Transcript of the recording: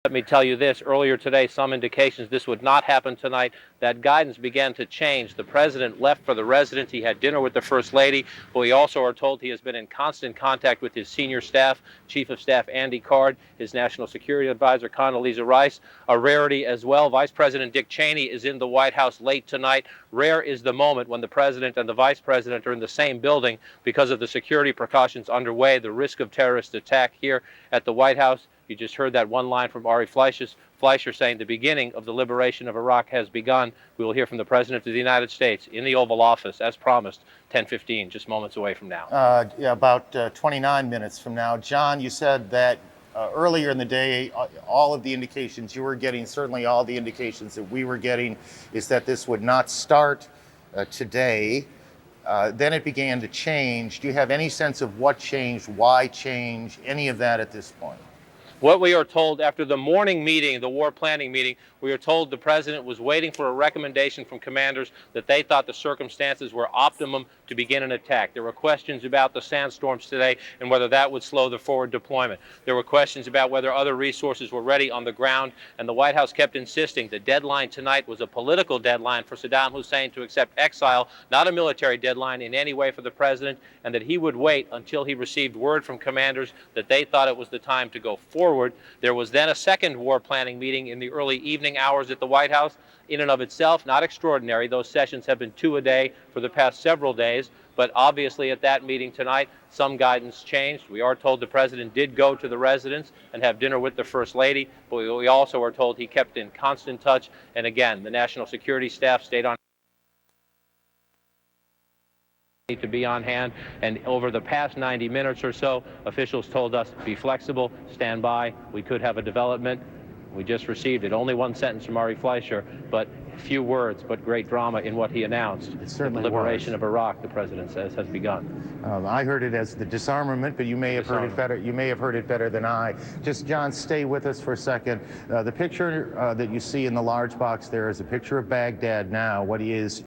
Let me tell you this, earlier today, some indications this would not happen tonight. That guidance began to change. The president left for the residence. He had dinner with the First Lady, but we also are told he has been in constant contact with his senior staff, Chief of Staff Andy Card, his National Security Advisor Condoleezza Rice, a rarity as well. Vice President Dick Cheney is in the White House late tonight. Rare is the moment when the president and the vice president are in the same building because of the security precautions underway, the risk of terrorist attack here at the White House. You just heard that one line from Ari Fleischer saying the beginning of the liberation of Iraq has begun. We will hear from the President of the United States in the Oval Office, as promised, 10:15, just moments away from now. Yeah, about 29 minutes from now. John, you said that earlier in the day, all of the indications you were getting, certainly all the indications that we were getting, is that this would not start today. Then it began to change. Do you have any sense of what changed, why change, any of that at this point? What we are told after the morning meeting, the war planning meeting, we are told the president was waiting for a recommendation from commanders that they thought the circumstances were optimum to begin an attack. There were questions about the sandstorms today and whether that would slow the forward deployment. There were questions about whether other resources were ready on the ground, and the White House kept insisting the deadline tonight was a political deadline for Saddam Hussein to accept exile, not a military deadline in any way for the president, and that he would wait until he received word from commanders that they thought it was the time to go forward. There was then a second war planning meeting in the early evening hours at the White House. In and of itself, not extraordinary. Those sessions have been 2 a day for the past several days, but obviously at that meeting tonight, some guidance changed. We are told the president did go to the residence and have dinner with the First Lady, but we also are told he kept in constant touch, and again, the national security staff stayed on to be on hand, and over the past 90 minutes or so, officials told us, be flexible, stand by, we could have a development. We just received it. Only one sentence from Ari Fleischer, but few words, but great drama in what he announced. It certainly the liberation was. of Iraq, the president says, has begun. I heard it as the disarmament, but you may have heard it better. You may have heard it better than I. Just, John, stay with us for a second. The picture that you see in the large box there is a picture of Baghdad now. What is